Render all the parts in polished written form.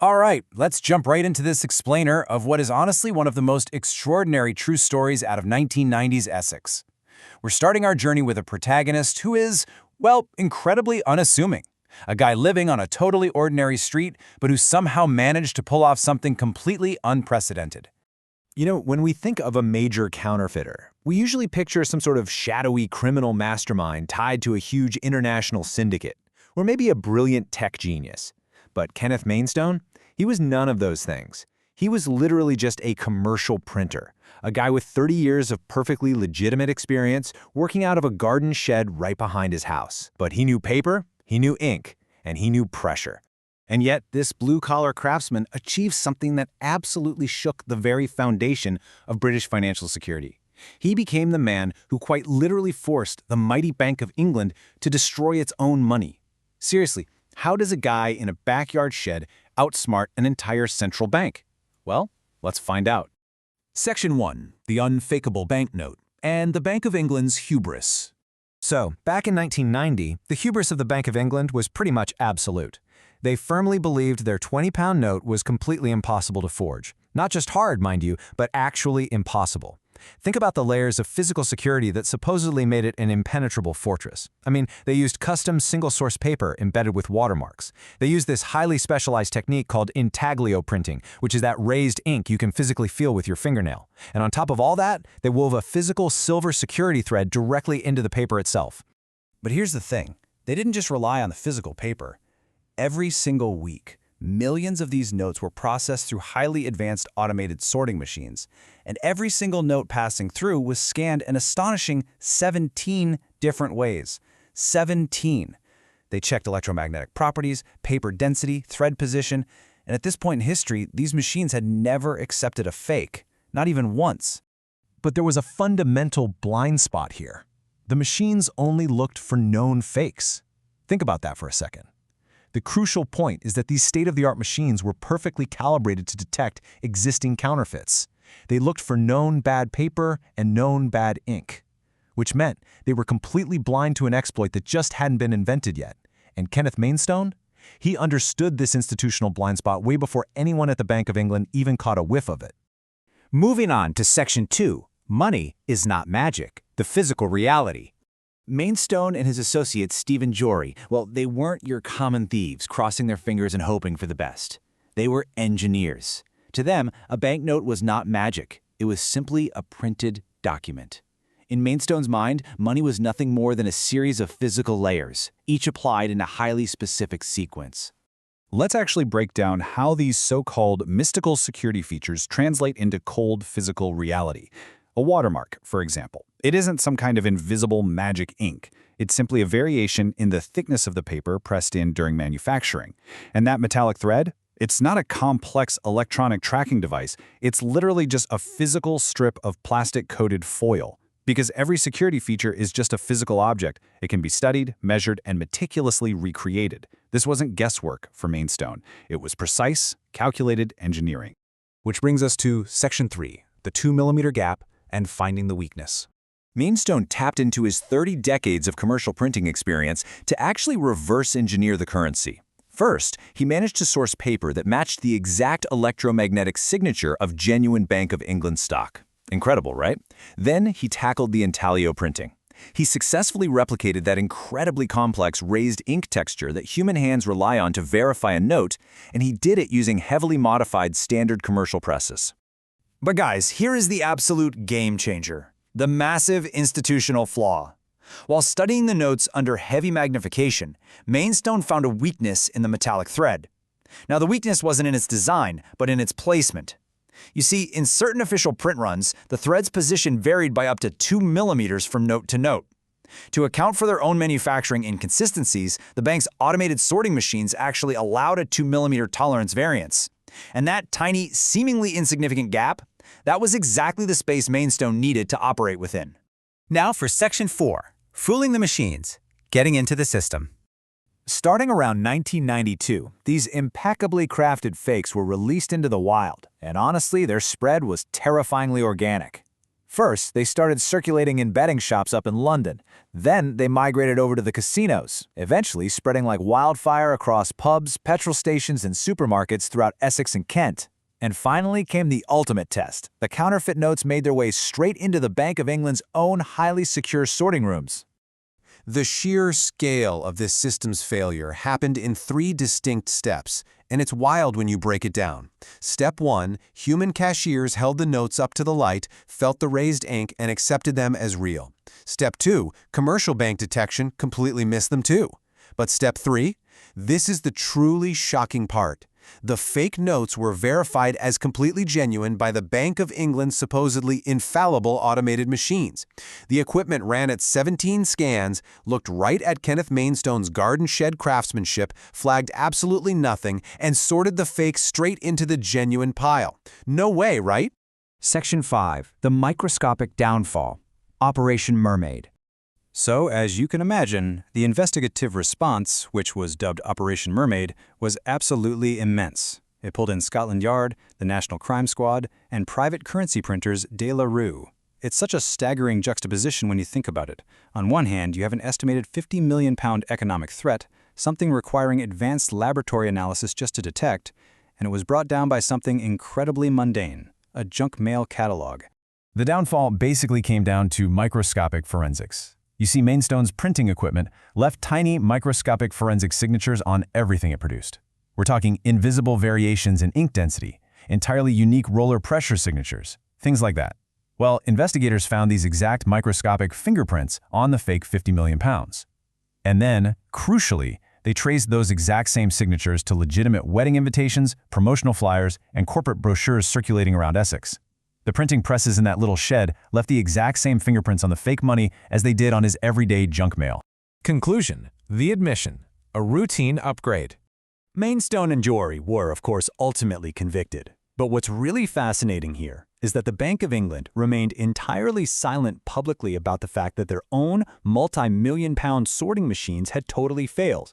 All right, let's jump right into this explainer of what is honestly one of the most extraordinary true stories out of 1990s Essex. We're starting our journey with a protagonist who is, well, incredibly unassuming. A guy living on a totally ordinary street, but who somehow managed to pull off something completely unprecedented. When we think of a major counterfeiter, we usually picture some sort of shadowy criminal mastermind tied to a huge international syndicate, or maybe a brilliant tech genius. But Kenneth Mainstone? He was none of those things. He was literally just a commercial printer, a guy with 30 years of perfectly legitimate experience working out of a garden shed right behind his house. But he knew paper, he knew ink, and he knew pressure. And yet, this blue-collar craftsman achieved something that absolutely shook the very foundation of British financial security. He became the man who quite literally forced the mighty Bank of England to destroy its own money. Seriously, how does a guy in a backyard shed outsmart an entire central bank? Well, let's find out. Section 1. The Unfakeable Banknote and the Bank of England's Hubris. So, back in 1990, the hubris of the Bank of England was pretty much absolute. They firmly believed their 20-pound note was completely impossible to forge. Not just hard, mind you, but actually impossible. Think about the layers of physical security that supposedly made it an impenetrable fortress. I mean, they used custom single-source paper embedded with watermarks. They used this highly specialized technique called intaglio printing, which is that raised ink you can physically feel with your fingernail. And on top of all that, they wove a physical silver security thread directly into the paper itself. But here's the thing. They didn't just rely on the physical paper. Every single week, millions of these notes were processed through highly advanced automated sorting machines, and every single note passing through was scanned an astonishing 17 different ways. 17. They checked electromagnetic properties, paper density, thread position, and at this point in history, these machines had never accepted a fake, not even once. But there was a fundamental blind spot here. The machines only looked for known fakes. Think about that for a second. The crucial point is that these state-of-the-art machines were perfectly calibrated to detect existing counterfeits. They looked for known bad paper and known bad ink, which meant they were completely blind to an exploit that just hadn't been invented yet. And Kenneth Mainstone? He understood this institutional blind spot way before anyone at the Bank of England even caught a whiff of it. Moving on to Section 2, Money is not magic, the physical reality. Mainstone and his associate Stephen Jory, well, they weren't your common thieves crossing their fingers and hoping for the best. They were engineers. To them, a banknote was not magic. It was simply a printed document. In Mainstone's mind, money was nothing more than a series of physical layers, each applied in a highly specific sequence. Let's actually break down how these so-called mystical security features translate into cold physical reality. A watermark, for example. It isn't some kind of invisible magic ink. It's simply a variation in the thickness of the paper pressed in during manufacturing. And that metallic thread? It's not a complex electronic tracking device. It's literally just a physical strip of plastic-coated foil. Because every security feature is just a physical object, it can be studied, measured, and meticulously recreated. This wasn't guesswork for Mainstone. It was precise, calculated engineering. Which brings us to Section 3, the 2mm gap and finding the weakness. Mainstone tapped into his 30 decades of commercial printing experience to actually reverse engineer the currency. First, he managed to source paper that matched the exact electromagnetic signature of genuine Bank of England stock. Incredible, right? Then he tackled the intaglio printing. He successfully replicated that incredibly complex raised ink texture that human hands rely on to verify a note, and he did it using heavily modified standard commercial presses. But guys, here is the absolute game changer. The massive institutional flaw. While studying the notes under heavy magnification, Mainstone found a weakness in the metallic thread. Now, the weakness wasn't in its design, but in its placement. You see, in certain official print runs, the thread's position varied by up to 2 millimeters from note to note. To account for their own manufacturing inconsistencies, the bank's automated sorting machines actually allowed a 2 millimeter tolerance variance. And that tiny, seemingly insignificant gap, that was exactly the space Mainstone needed to operate within. Now for Section 4, Fooling the Machines, Getting into the System. Starting around 1992, these impeccably crafted fakes were released into the wild, and honestly, their spread was terrifyingly organic. First, they started circulating in betting shops up in London. Then they migrated over to the casinos, eventually spreading like wildfire across pubs, petrol stations, and supermarkets throughout Essex and Kent. And finally came the ultimate test. The counterfeit notes made their way straight into the Bank of England's own highly secure sorting rooms. The sheer scale of this system's failure happened in 3 distinct steps, and it's wild when you break it down. Step 1, human cashiers held the notes up to the light, felt the raised ink, and accepted them as real. Step 2, commercial bank detection completely missed them too. But step 3, this is the truly shocking part. The fake notes were verified as completely genuine by the Bank of England's supposedly infallible automated machines. The equipment ran at 17 scans, looked right at Kenneth Mainstone's garden shed craftsmanship, flagged absolutely nothing, and sorted the fakes straight into the genuine pile. No way, right? Section 5. The Microscopic Downfall. Operation Mermaid. So, as you can imagine, the investigative response, which was dubbed Operation Mermaid, was absolutely immense. It pulled in Scotland Yard, the National Crime Squad, and private currency printers De La Rue. It's such a staggering juxtaposition when you think about it. On one hand, you have an estimated £50 million economic threat, something requiring advanced laboratory analysis just to detect, and it was brought down by something incredibly mundane, a junk mail catalog. The downfall basically came down to microscopic forensics. You see, Mainstone's printing equipment left tiny microscopic forensic signatures on everything it produced. We're talking invisible variations in ink density, entirely unique roller pressure signatures, things like that. Well, investigators found these exact microscopic fingerprints on the fake £50 million. And then, crucially, they traced those exact same signatures to legitimate wedding invitations, promotional flyers, and corporate brochures circulating around Essex. The printing presses in that little shed left the exact same fingerprints on the fake money as they did on his everyday junk mail. Conclusion: the admission, a routine upgrade. Mainstone and Jory were, of course, ultimately convicted. But what's really fascinating here is that the Bank of England remained entirely silent publicly about the fact that their own multi-million-pound sorting machines had totally failed.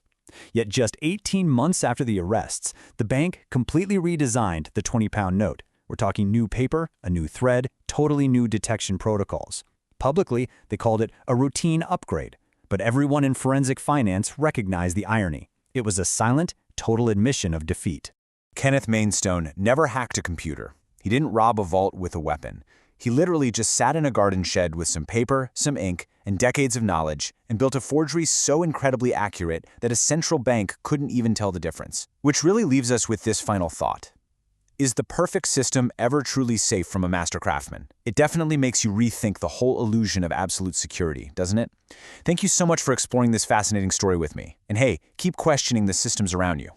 Yet just 18 months after the arrests, the bank completely redesigned the £20 note. We're talking new paper, a new thread, totally new detection protocols. Publicly, they called it a routine upgrade. But everyone in forensic finance recognized the irony. It was a silent, total admission of defeat. Kenneth Mainstone never hacked a computer. He didn't rob a vault with a weapon. He literally just sat in a garden shed with some paper, some ink, and decades of knowledge, and built a forgery so incredibly accurate that a central bank couldn't even tell the difference. Which really leaves us with this final thought. Is the perfect system ever truly safe from a master craftsman? It definitely makes you rethink the whole illusion of absolute security, doesn't it? Thank you so much for exploring this fascinating story with me. And hey, keep questioning the systems around you.